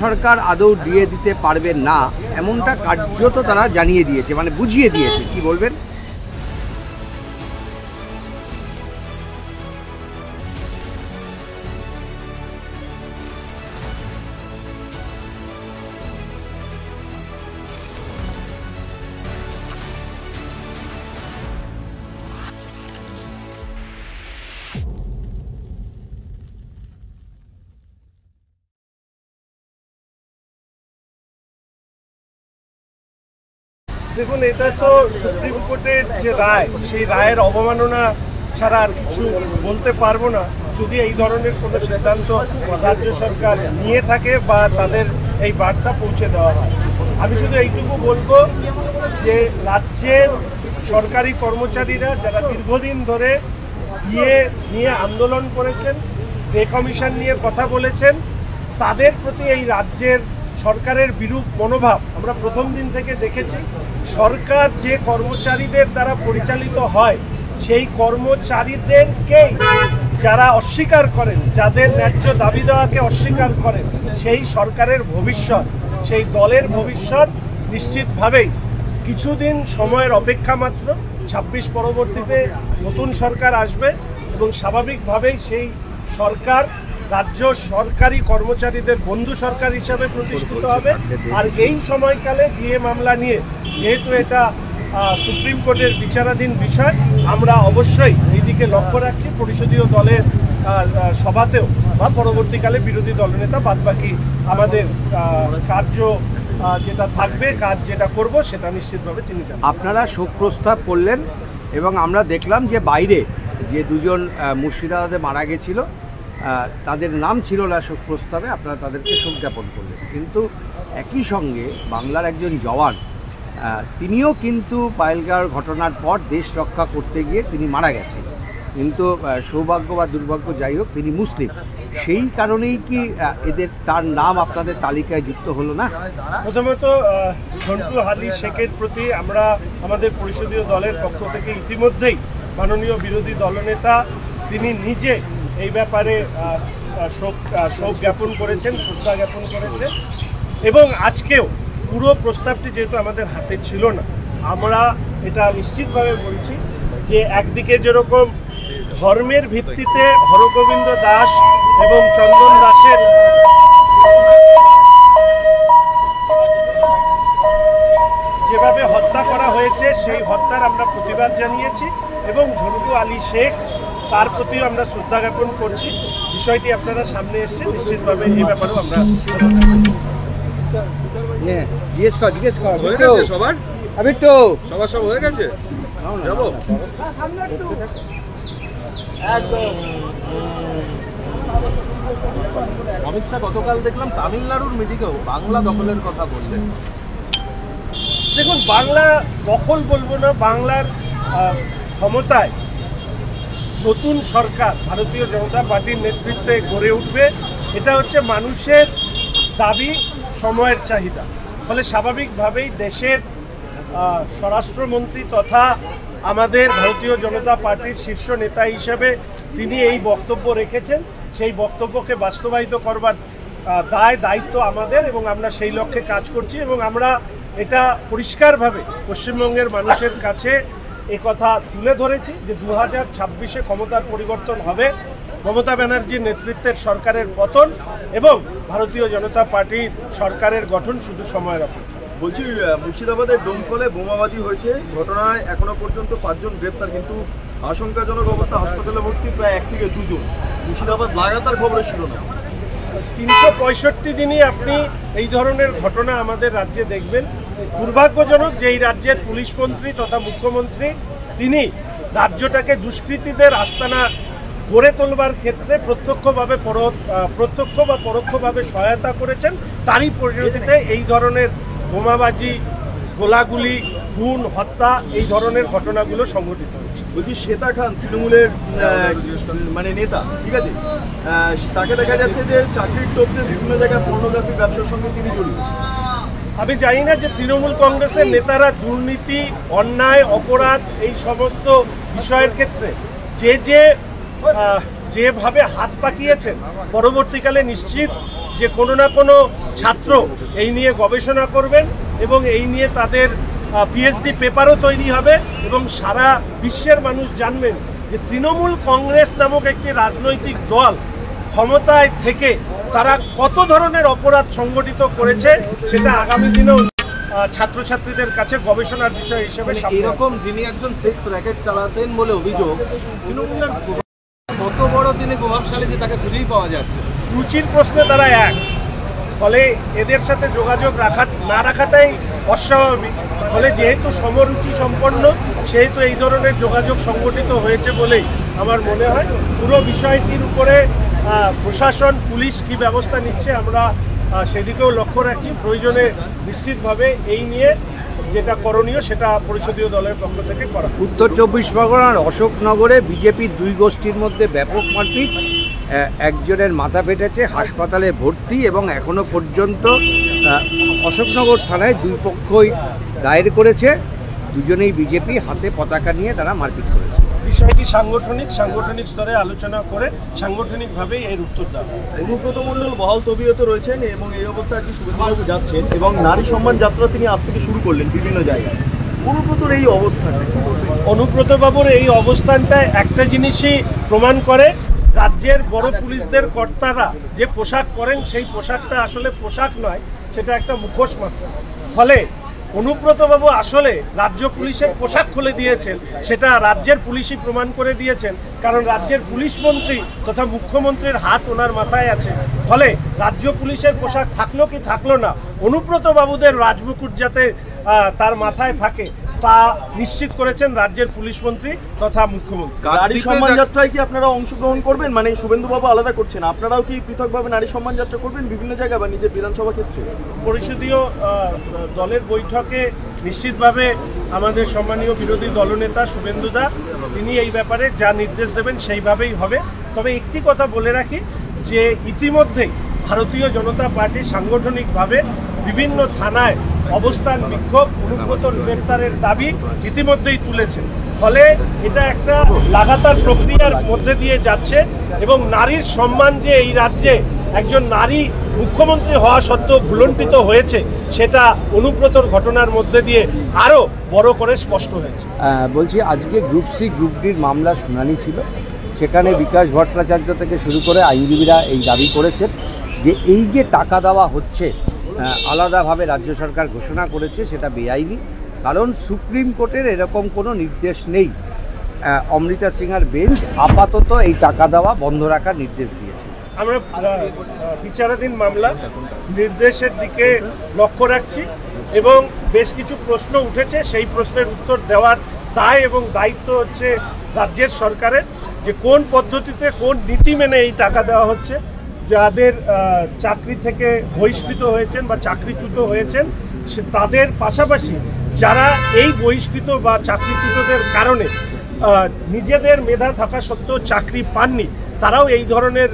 সরকার আদৌ দিয়ে দিতে পারবে না এমনটা কার্যত তারা জানিয়ে দিয়েছে, মানে বুঝিয়ে দিয়েছে। কি বলবেন? দেখুন, এটা তো সুপ্রিম কোর্টের যে রায়, সেই রায়ের অবমাননা ছাড়া আর কিছু বলতে পারবো না। যদি এই ধরনের কোনো সিদ্ধান্ত রাজ্য সরকার নিয়ে থাকে বা তাদের এই বার্তা পৌঁছে দেওয়া হয়, আমি শুধু এইটুকু বলবো যে রাজ্যের সরকারি কর্মচারীরা যারা দীর্ঘদিন ধরে ডিএ নিয়ে আন্দোলন করেছেন, পে কমিশন নিয়ে কথা বলেছেন, তাদের প্রতি এই রাজ্যের সরকারের বিরূপ মনোভাব আমরা প্রথম দিন থেকে দেখেছি। সরকার যে কর্মচারীদের দ্বারা পরিচালিত হয়, সেই কর্মচারীদেরকেই যারা অস্বীকার করেন, যাদের ন্যায্য দাবি দেওয়াকে অস্বীকার করেন, সেই সরকারের ভবিষ্যৎ, সেই দলের ভবিষ্যৎ নিশ্চিতভাবেই কিছুদিন সময়ের অপেক্ষা মাত্র। 26 পরবর্তীতে নতুন সরকার আসবে এবং স্বাভাবিকভাবেই সেই সরকার রাজ্য সরকারি কর্মচারীদের বন্ধু সরকার হিসাবে প্রতিষ্ঠিত হবে। আর এই সময়কালে ডিএ মামলা নিয়ে যেহেতু এটা সুপ্রিম কোর্টের বিচারাধীন বিষয়, আমরা অবশ্যই এই দিকে লক্ষ্য রাখছি। পরিষদীয় দলের সভাতেও বা পরবর্তীকালে বিরোধী দলনেতা বাদবাকি আমাদের কার্য যেটা থাকবে, কাজ যেটা করব, সেটা নিশ্চিতভাবে তিনি জানেন। আপনারা শোক প্রস্তাব করলেন এবং আমরা দেখলাম যে বাইরে যে দুজন মুর্শিদাবাদে মারা গেছিল, তাদের নাম ছিল না শোক প্রস্তাবে, আপনারা তাদেরকে শোক জ্ঞাপন করলেন। কিন্তু একই সঙ্গে বাংলার একজন জওয়ান, তিনিও কিন্তু পায়েলগাঁওয়ের ঘটনার পর দেশ রক্ষা করতে গিয়ে তিনি মারা গেছেন। কিন্তু সৌভাগ্য বা দুর্ভাগ্য যাই হোক, তিনি মুসলিম। সেই কারণেই কি তার নাম আপনাদের তালিকায় যুক্ত হলো না? প্রথমত ঝন্টু হাদি শেখের প্রতি আমরা আমাদের পরিষদীয় দলের পক্ষ থেকে ইতিমধ্যেই মাননীয় বিরোধী দলনেতা তিনি নিজে এই ব্যাপারে শোক জ্ঞাপন করেছেন, শ্রদ্ধা জ্ঞাপন করেছেন। এবং আজকেও পুরো প্রস্তাবটি যেহেতু আমাদের হাতে ছিল না, আমরা এটা নিশ্চিতভাবে বলছি যে একদিকে যেরকম ধর্মের ভিত্তিতে হরগোবিন্দ দাস এবং চন্দন দাসের যেভাবে হত্যা করা হয়েছে, সেই হত্যার আমরা প্রতিবাদ জানিয়েছি এবং ঝন্টু আলী শেখ, তার প্রতিও আমরা শ্রদ্ধা জ্ঞাপন করছি। বিষয়টি আপনারা সামনে এসছে, নিশ্চিতভাবে এই ব্যাপারেও আমরা সব হয়ে গেছে। অমিত শাহ গতকাল দেখলাম তামিলনাড়ুর মিটিংয়েও বাংলা দখলের কথা বললেন। দেখুন, বাংলা দখল বলবো না, বাংলার ক্ষমতায় নতুন সরকার ভারতীয় জনতা পার্টির নেতৃত্বে গড়ে উঠবে, এটা হচ্ছে মানুষের দাবি, সময়ের চাহিদা। ফলে স্বাভাবিকভাবেই দেশের স্বরাষ্ট্রমন্ত্রী তথা আমাদের ভারতীয় জনতা পার্টির শীর্ষ নেতা হিসেবে তিনি এই বক্তব্য রেখেছেন। সেই বক্তব্যকে বাস্তবায়িত করবার দায়িত্ব আমাদের এবং আমরা সেই লক্ষ্যে কাজ করছি এবং আমরা এটা পরিষ্কারভাবে পশ্চিমবঙ্গের মানুষের কাছে কথা তুলে ধরেছি যে 2026-এ ক্ষমতার পরিবর্তন হবে, মমতা ব্যানার্জির নেতৃত্বের সরকারের পতন এবং ভারতীয় জনতা পার্টির সরকারের গঠন শুধু সময়ের অপেক্ষা। বলছি, মুর্শিদাবাদের ডোমকলে বোমাবাজি হয়েছে, ঘটনায় এখনো পর্যন্ত 5 জন গ্রেপ্তার, কিন্তু আশঙ্কাজনক অবস্থা, হাসপাতালে ভর্তি প্রায় 1 থেকে 2 জন। মুর্শিদাবাদ লাগাতার খবরে ছিল না। 365 দিনই আপনি এই ধরনের ঘটনা আমাদের রাজ্যে দেখবেন। দুর্ভাগ্যজনক যে এই রাজ্যের পুলিশ মন্ত্রী তথা মুখ্যমন্ত্রী তিনি রাজ্যটাকে দুষ্কৃতীদের আস্তানা গড়ে তোলবার ক্ষেত্রে প্রত্যক্ষ বা পরোক্ষভাবে সহায়তা করেছেন। তারই পরিণতিতে এই ধরনের বোমাবাজি, গোলাগুলি, খুন, হত্যা, এই ধরনের ঘটনাগুলো সংঘটিত হচ্ছে। বলছি, শ্বেতা খান তৃণমূলের মানে নেতা, ঠিক আছে, তাকে দেখা যাচ্ছে যে চাকরির টোপতে বিভিন্ন জায়গায় পর্নোগ্রাফি ব্যবসার সঙ্গে তিনি জড়িত। আমি জানি না যে তৃণমূল কংগ্রেসের নেতারা দুর্নীতি, অন্যায়, অপরাধ এই সমস্ত বিষয়ের ক্ষেত্রে যেভাবে হাত পাকিয়েছেন, পরবর্তীকালে নিশ্চিত যে কোনো না কোনো ছাত্র এই নিয়ে গবেষণা করবেন এবং এই নিয়ে তাদের পিএইচডি পেপারও তৈরি হবে এবং সারা বিশ্বের মানুষ জানবেন যে তৃণমূল কংগ্রেস নামক একটি রাজনৈতিক দল ক্ষমতায় থেকে তারা কত ধরনের অপরাধ সংগঠিত করেছে, সেটা আগামী দিনেও ছাত্রছাত্রীদের কাছে গবেষণার বিষয় হিসেবে এরকম যিনি একজন সেক্স র্যাকেট চালাতেন বলে অভিযোগ, তৃণমূলের কত বড় তিনি প্রভাবশালী যে তাকে খুঁজেই পাওয়া যাচ্ছে। রুচির প্রশ্নে তারা এক, ফলে এদের সাথে যোগাযোগ না রাখাটাই অস্বাভাবিক। ফলে যেহেতু সমরুচি সম্পন্ন, সেহেতু এই ধরনের যোগাযোগ সংগঠিত হয়েছে বলেই আমার মনে হয়। পুরো বিষয়টির উপরে প্রশাসন, পুলিশ কী ব্যবস্থা নিচ্ছে আমরা সেদিকেও লক্ষ্য রাখছি। প্রয়োজনে নিশ্চিতভাবে এই নিয়ে যেটা করণীয় সেটা পরিষদীয় দলের পক্ষ থেকে করা। উত্তর 24 পরগনার অশোকনগরে বিজেপির দুই গোষ্ঠীর মধ্যে ব্যাপক মারপিট, একজনের মাথা ফেটেছে, হাসপাতালে ভর্তি এবং এখনো পর্যন্ত অশোকনগর থানায় দুই পক্ষই দায়ের করেছে। দুজনেই বিজেপি, হাতে পতাকা নিয়ে তারা মারপিট করেছে। বিষয়টি সাংগঠনিক স্তরে আলোচনা করে সাংগঠনিকভাবেই এর উত্তর দেওয়া। অনুব্রত মণ্ডল বহাল তবিয়তে রয়েছেন এবং এই অবস্থায় কি শুভেন্দুবাবু যাচ্ছেন এবং নারী সম্মান যাত্রা তিনি আজ থেকে শুরু করলেন বিভিন্ন জায়গায়। অনুব্রতর এই অবস্থাটা, অনুব্রতবাবুর এই অবস্থানটা একটা জিনিসই প্রমাণ করে, রাজ্যের বড় পুলিশদের কর্তারা যে পোশাক পরেন সেই পোশাকটা আসলে পোশাক নয়, সেটা একটা মুখোশ মাত্র। ফলে অনুব্রতবাবু আসলে রাজ্য পুলিশের পোশাক খুলে দিয়েছেন, সেটা রাজ্যের পুলিশই প্রমাণ করে দিয়েছেন, কারণ রাজ্যের পুলিশ মন্ত্রী তথা মুখ্যমন্ত্রীর হাত ওনার মাথায় আছে। ফলে রাজ্য পুলিশের পোশাক থাকলো কি থাকলো না, অনুব্রতবাবুদের রাজমুকুট যাতে তার মাথায় থাকে তা নিশ্চিত করেছেন রাজ্যের পুলিশ মন্ত্রী তথা মুখ্যমন্ত্রী। নারী সম্মান যাত্রায় কি আপনারা অংশগ্রহণ করবেন? মানে শুভেন্দুবাবু আলাদা করছেন, আপনারাও কি পৃথকভাবে নারী সম্মান যাত্রা করবেন বিভিন্ন জায়গায় বা নিজের বিধানসভা ক্ষেত্রে? পরিষদীয় দলের বৈঠকে নিশ্চিতভাবে আমাদের সম্মানীয় বিরোধী দলনেতা শুভেন্দুদা তিনি এই ব্যাপারে যা নির্দেশ দেবেন সেইভাবেই হবে। তবে একটি কথা বলে রাখি যে ইতিমধ্যেই ভারতীয় জনতা পার্টি সাংগঠনিকভাবে বিভিন্ন থানায় অবস্থান বিক্ষোভ, অনুব্রত গ্রেপ্তারের দাবি ইতিমধ্যেই তুলেছে। ফলে এটা একটা লাগাতার প্রক্রিয়ার মধ্যে দিয়ে যাচ্ছে এবং নারীর সম্মান যে এই রাজ্যে একজন নারী মুখ্যমন্ত্রী হওয়া সত্ত্বেও ভুলণ্ঠিত হয়েছে, সেটা অনুব্রতর ঘটনার মধ্যে দিয়ে আরও বড় করে স্পষ্ট হয়েছে। বলছি, আজকে গ্রুপ সি গ্রুপ ডির মামলা শুনানি ছিল, সেখানে বিকাশ ভট্টাচার্য থেকে শুরু করে আইনজীবীরা এই দাবি করেছেন যে এই যে টাকা দেওয়া হচ্ছে আলাদাভাবে রাজ্য সরকার ঘোষণা করেছে, সেটা বেআইনি, কারণ সুপ্রিম কোর্টের এরকম কোনো নির্দেশ নেই। অমৃতা সিংহার বেঞ্চ আপাতত এই টাকা দেওয়া বন্ধ রাখার নির্দেশ দিয়েছে। আমরা বিচারাধীন মামলা নির্দেশের দিকে লক্ষ্য রাখছি এবং বেশ কিছু প্রশ্ন উঠেছে, সেই প্রশ্নের উত্তর দেওয়ার দায় এবং দায়িত্ব হচ্ছে রাজ্যের সরকারের, যে কোন পদ্ধতিতে কোন নীতি মেনে এই টাকা দেওয়া হচ্ছে। যাদের চাকরি থেকে বহিষ্কৃত হয়েছেন বা চাকরিচ্যুত হয়েছেন তাদের পাশাপাশি যারা এই বহিষ্কৃত বা চাকরিচ্যুতদের কারণে নিজেদের মেধা থাকা সত্ত্বেও চাকরি পাননি, তারাও এই ধরনের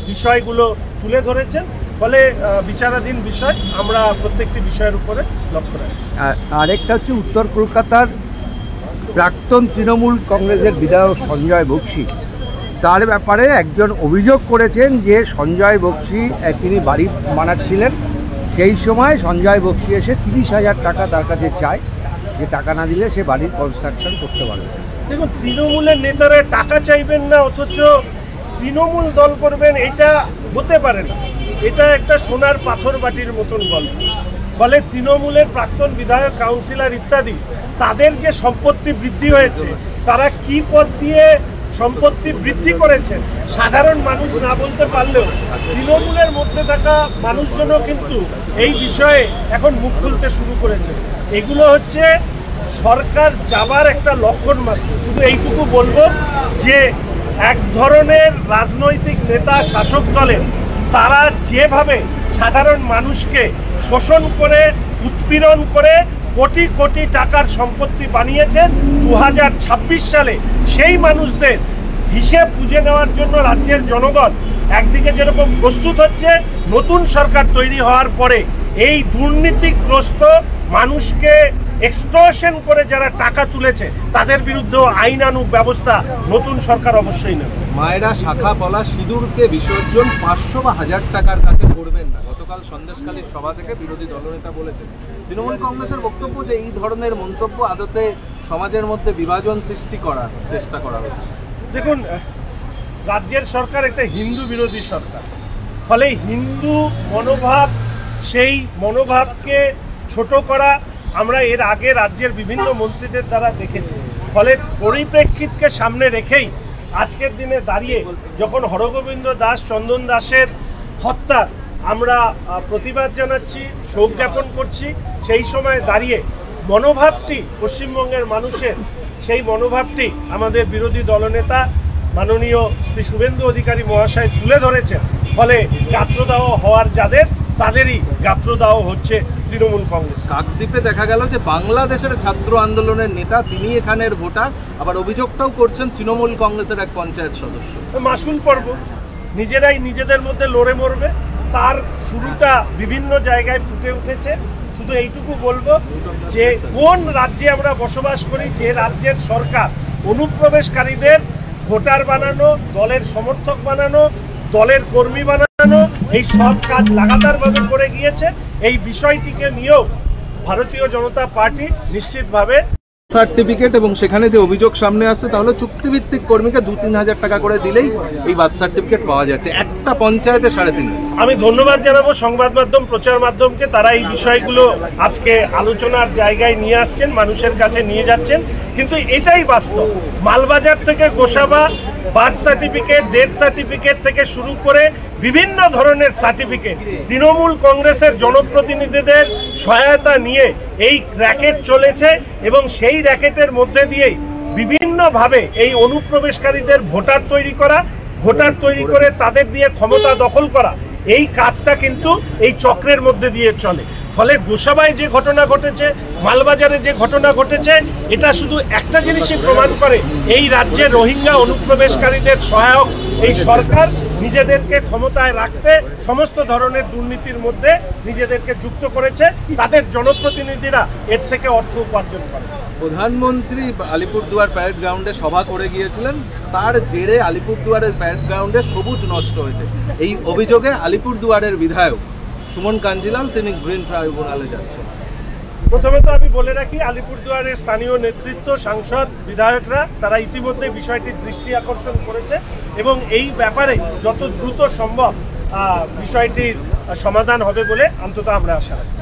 বিষয়গুলো তুলে ধরেছেন। ফলে বিচারাধীন বিষয়, আমরা প্রত্যেকটি বিষয়ের উপরে লক্ষ্য রাখছি। আরেকটা হচ্ছে উত্তর কলকাতার প্রাক্তন তৃণমূল কংগ্রেসের বিধায়ক সঞ্জয় বক্সি, তার ব্যাপারে একজন অভিযোগ করেছেন যে সঞ্জয় বক্সি তিনি বাড়ি বানাচ্ছিলেন, সেই সময় সঞ্জয় বক্সি এসে 30,000 টাকা তার কাছে চায়, যে টাকা না দিলে সে বাড়ির কনস্ট্রাকশন করতে পারবে। দেখুন, তৃণমূলের নেতারা টাকা চাইবেন না অথচ তৃণমূল দল করবেন, এটা হতে পারে না। এটা একটা সোনার পাথর বাটির মতন গল্প। ফলে তৃণমূলের প্রাক্তন বিধায়ক, কাউন্সিলর ইত্যাদি তাদের যে সম্পত্তি বৃদ্ধি হয়েছে, তারা কি পথ দিয়ে সম্পত্তি বৃদ্ধি করেছেন সাধারণ মানুষ না বলতে পারলেও তৃণমূলের মধ্যে থাকা মানুষজনও কিন্তু এই বিষয়ে এখন মুখ খুলতে শুরু করেছে। এগুলো হচ্ছে সরকার যাবার একটা লক্ষণ মাত্র। শুধু এইটুকু বলবো যে এক ধরনের রাজনৈতিক নেতা শাসক দলের, তারা যেভাবে সাধারণ মানুষকে শোষণ করে উৎপীড়ন করে কোটি কোটি টাকার সম্পত্তি বানিয়েছেন, 2026 সালে সেই মানুষদের হিসেব বুঝে নেওয়ার জন্য রাজ্যের জনগণ একদিকে যেরকম প্রস্তুত হচ্ছে, নতুন সরকার তৈরি হওয়ার পরে এই দুর্নীতিগ্রস্ত মানুষকে এক্সটর্শন করে যারা টাকা তুলেছে তাদের বিরুদ্ধেও আইনানুগ ব্যবস্থা নতুন সরকার অবশ্যই নেবে। মায়েরা শাখা পলা সিঁদুরকে বিসর্জন 500 বা 1000 টাকার কাছে করবেন না। গতকাল সন্দেশখালীর সভা থেকে বিরোধী দলনেতা বলেছেন। তৃণমূল কংগ্রেসের বক্তব্য যে এই ধরনের মন্তব্য আদতে সমাজের মধ্যে বিভাজন সৃষ্টি করার চেষ্টা করা হচ্ছে। দেখুন, রাজ্যের সরকার একটা হিন্দু বিরোধী সরকার, ফলে হিন্দু মনোভাব, সেই মনোভাবকে ছোট করা আমরা এর আগে রাজ্যের বিভিন্ন মন্ত্রীদের দ্বারা দেখেছি। ফলে পরিপ্রেক্ষিতকে সামনে রেখেই আজকের দিনে দাঁড়িয়ে যখন হরগোবিন্দ দাস, চন্দন দাসের হত্যার আমরা প্রতিবাদ জানাচ্ছি, শোক জ্ঞাপন করছি, সেই সময় দাঁড়িয়ে মনোভাবটি পশ্চিমবঙ্গের মানুষের, সেই মনোভাবটি আমাদের বিরোধী দলনেতা মাননীয় শ্রী শুভেন্দু অধিকারী মহাশয় তুলে ধরেছেন। ফলে গাত্রদাহ হওয়ার যাদের, তাদেরই গাত্রদাহ হচ্ছে তৃণমূল কংগ্রেস। কাকদ্বীপে দেখা গেল যে বাংলাদেশের ছাত্র আন্দোলনের নেতা তিনি এখানের ভোটার, আবার অভিযোগটাও করছেন তৃণমূল কংগ্রেসের এক পঞ্চায়েত সদস্য। মাসুল পর্ব, নিজেরাই নিজেদের মধ্যে লড়ে মরবে, তার শুরুটা বিভিন্ন জায়গায় ফুটে উঠেছে। শুধু এইটুকু বলবো যে কোন রাজ্যে আমরা বসবাস করি, যে রাজ্যের সরকার অনুপ্রবেশকারীদের ভোটার বানানো, দলের সমর্থক বানানো, দলের কর্মী বানানো, এই সব কাজ লাগাতারভাবে করে গিয়েছে, এই বিষয়টিকে নিয়েও ভারতীয় জনতা পার্টি নিশ্চিতভাবে সার্টিফিকেট এবং সেখানে যে অভিযোগ সামনে আসছে তাহলে চুক্তিভিত্তিক কর্মীকে 2-3 হাজার টাকা করে দিলেই এই বার্থ সার্টিফিকেট পাওয়া যাচ্ছে, একটা পঞ্চায়েতে 3.5। আমি ধন্যবাদ জানাবো সংবাদ মাধ্যম, প্রচার মাধ্যমকে, তারা এই বিষয়গুলো আজকে আলোচনার জায়গায় নিয়ে আসছেন, মানুষের কাছে নিয়ে যাচ্ছেন। কিন্তু এটাই বাস্তব, মালবাজার থেকে Gosaba birth certificate, death certificate থেকে শুরু করে বিভিন্ন ধরনের সার্টিফিকেট তৃণমূল কংগ্রেসের জনপ্রতিনিধিদের সহায়তা নিয়ে এই র্যাকেট চলেছে, এবং সেই র্যাকেটের মধ্যে দিয়েই বিভিন্নভাবে এই অনুপ্রবেশকারীদের ভোটার তৈরি করে তাদের দিয়ে ক্ষমতা দখল করা, এই কাজটা কিন্তু এই চক্রের মধ্যে দিয়ে চলে। ফলে গোসাবায় যে ঘটনা ঘটেছে, মালবাজারে যে ঘটনা ঘটেছে, এটা শুধু একটা জিনিসই প্রমাণ করে, এই রাজ্যে রোহিঙ্গা অনুপ্রবেশকারীদের সহায়ক এই সরকার নিজেদেরকে ক্ষমতায় রাখতে সমস্ত ধরনের দুর্নীতির মধ্যে নিজেদেরকে যুক্ত করেছে, তাদের জনপ্রতিনিধিরা এর থেকে অর্থ উপার্জন করে। প্রধানমন্ত্রী আলিপুরদুয়ার প্যারেড গ্রাউন্ডে সভা করে গিয়েছিলেন, তার জেরে আলিপুরদুয়ারের প্যারেড গ্রাউন্ডে সবুজ নষ্ট হয়েছে। এই অভিযোগে আলিপুরদুয়ারের বিধায়ক সুমন কাঞ্জিলাল তিনি গ্রিন ট্রাইব্যুনালে যাচ্ছেন। প্রথমে তো আমি বলে রাখি, আলিপুরদুয়ারের স্থানীয় নেতৃত্ব, সাংসদ, বিধায়করা তারা ইতিমধ্যে বিষয়টির দৃষ্টি আকর্ষণ করেছে, এবং এই ব্যাপারে যত দ্রুত সম্ভব বিষয়টির সমাধান হবে বলে অন্তত আমরা আশা রাখি।